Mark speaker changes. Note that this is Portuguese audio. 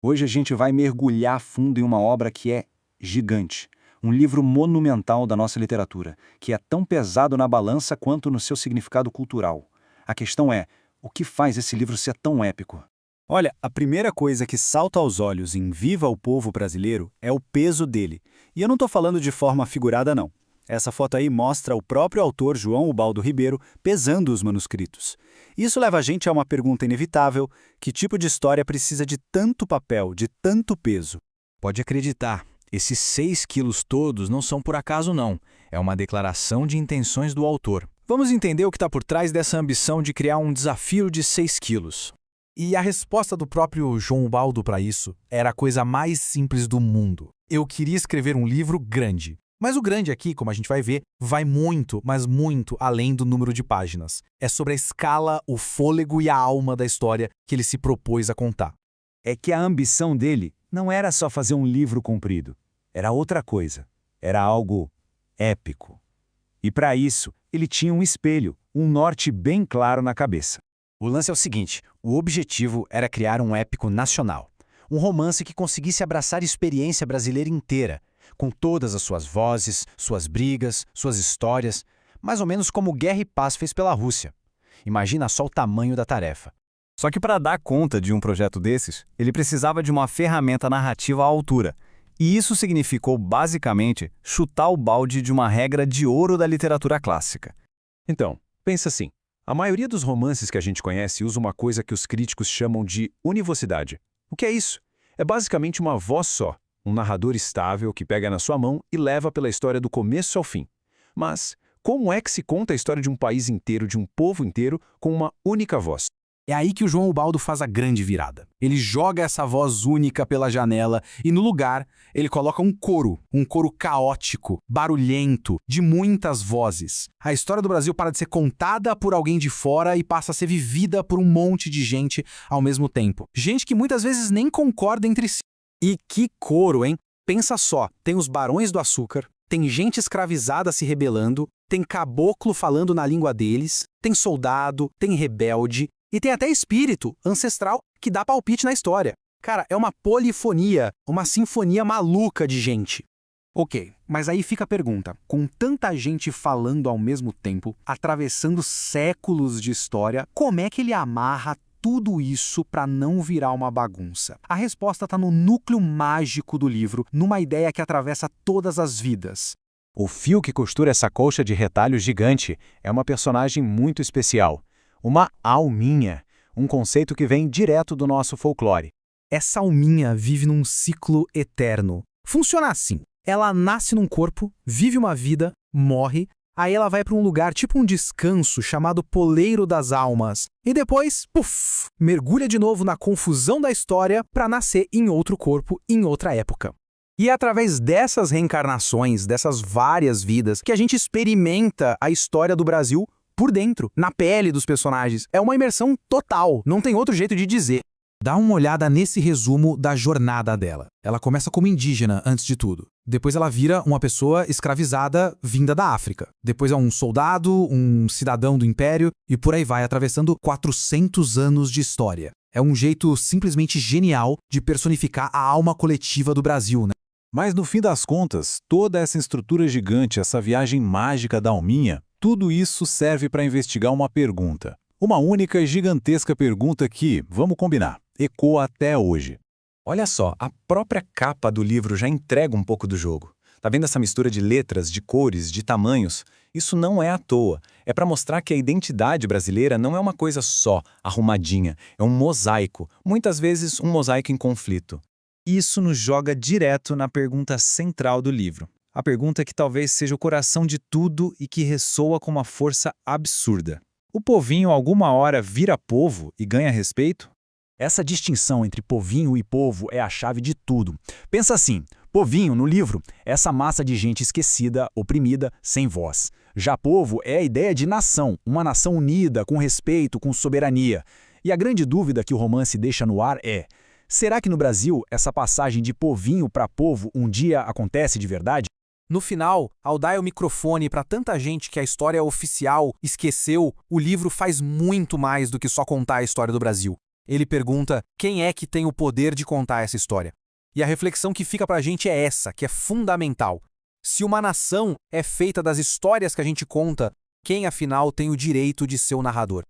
Speaker 1: Hoje a gente vai mergulhar a fundo em uma obra que é gigante, um livro monumental da nossa literatura, que é tão pesado na balança quanto no seu significado cultural. A questão é, o que faz esse livro ser tão épico?
Speaker 2: Olha, a primeira coisa que salta aos olhos em Viva o Povo Brasileiro é o peso dele. E eu não estou falando de forma figurada, não. Essa foto aí mostra o próprio autor João Ubaldo Ribeiro pesando os manuscritos. Isso leva a gente a uma pergunta inevitável: que tipo de história precisa de tanto papel, de tanto peso?
Speaker 3: Pode acreditar, esses 6 quilos todos não são por acaso não. É uma declaração de intenções do autor. Vamos entender o que está por trás dessa ambição de criar um desafio de 6 quilos.
Speaker 4: E a resposta do próprio João Ubaldo para isso era a coisa mais simples do mundo. Eu queria escrever um livro grande. Mas o grande aqui, como a gente vai ver, vai muito, mas muito além do número de páginas. É sobre a escala, o fôlego e a alma da história que ele se propôs a contar.
Speaker 1: É que a ambição dele não era só fazer um livro comprido. Era outra coisa. Era algo épico. E para isso, ele tinha um espelho, um norte bem claro na cabeça.
Speaker 2: O lance é o seguinte: o objetivo era criar um épico nacional. Um romance que conseguisse abraçar a experiência brasileira inteira, com todas as suas vozes, suas brigas, suas histórias, mais ou menos como Guerra e Paz fez pela Rússia. Imagina só o tamanho da tarefa.
Speaker 3: Só que para dar conta de um projeto desses, ele precisava de uma ferramenta narrativa à altura. E isso significou, basicamente, chutar o balde de uma regra de ouro da literatura clássica.
Speaker 5: Então, pensa assim. A maioria dos romances que a gente conhece usa uma coisa que os críticos chamam de univocidade. O que é isso? É basicamente uma voz só, um narrador estável que pega na sua mão e leva pela história do começo ao fim. Mas como é que se conta a história de um país inteiro, de um povo inteiro, com uma única voz?
Speaker 4: É aí que o João Ubaldo faz a grande virada. Ele joga essa voz única pela janela e, no lugar, ele coloca um coro caótico, barulhento, de muitas vozes. A história do Brasil para de ser contada por alguém de fora e passa a ser vivida por um monte de gente ao mesmo tempo. Gente que muitas vezes nem concorda entre si. E que coro, hein? Pensa só, tem os barões do açúcar, tem gente escravizada se rebelando, tem caboclo falando na língua deles, tem soldado, tem rebelde, e tem até espírito ancestral que dá palpite na história. Cara, é uma polifonia, uma sinfonia maluca de gente. Ok, mas aí fica a pergunta. Com tanta gente falando ao mesmo tempo, atravessando séculos de história, como é que ele amarra tudo isso para não virar uma bagunça? A resposta está no núcleo mágico do livro, numa ideia que atravessa todas as vidas.
Speaker 1: O fio que costura essa colcha de retalho gigante é uma personagem muito especial. Uma alminha, um conceito que vem direto do nosso folclore.
Speaker 4: Essa alminha vive num ciclo eterno. Funciona assim: ela nasce num corpo, vive uma vida, morre, aí ela vai para um lugar tipo um descanso chamado Poleiro das Almas. E depois, puf, mergulha de novo na confusão da história para nascer em outro corpo, em outra época. E é através dessas reencarnações, dessas várias vidas, que a gente experimenta a história do Brasil por dentro, na pele dos personagens. É uma imersão total, não tem outro jeito de dizer. Dá uma olhada nesse resumo da jornada dela. Ela começa como indígena, antes de tudo. Depois ela vira uma pessoa escravizada vinda da África. Depois é um soldado, um cidadão do Império, e por aí vai, atravessando 400 anos de história. É um jeito simplesmente genial de personificar a alma coletiva do Brasil, né?
Speaker 5: Mas no fim das contas, toda essa estrutura gigante, essa viagem mágica da alminha, tudo isso serve para investigar uma pergunta. Uma única e gigantesca pergunta que, vamos combinar, ecoa até hoje.
Speaker 6: Olha só, a própria capa do livro já entrega um pouco do jogo. Tá vendo essa mistura de letras, de cores, de tamanhos? Isso não é à toa. É para mostrar que a identidade brasileira não é uma coisa só, arrumadinha. É um mosaico, muitas vezes um mosaico em conflito. Isso nos joga direto na pergunta central do livro. A pergunta que talvez seja o coração de tudo e que ressoa com uma força absurda. O povinho alguma hora vira povo e ganha respeito?
Speaker 2: Essa distinção entre povinho e povo é a chave de tudo. Pensa assim: povinho, no livro, é essa massa de gente esquecida, oprimida, sem voz. Já povo é a ideia de nação, uma nação unida, com respeito, com soberania. E a grande dúvida que o romance deixa no ar é: será que no Brasil essa passagem de povinho para povo um dia acontece de verdade?
Speaker 4: No final, ao dar o microfone para tanta gente que a história oficial esqueceu, o livro faz muito mais do que só contar a história do Brasil. Ele pergunta quem é que tem o poder de contar essa história. E a reflexão que fica para a gente é essa, que é fundamental. Se uma nação é feita das histórias que a gente conta, quem afinal tem o direito de ser o narrador?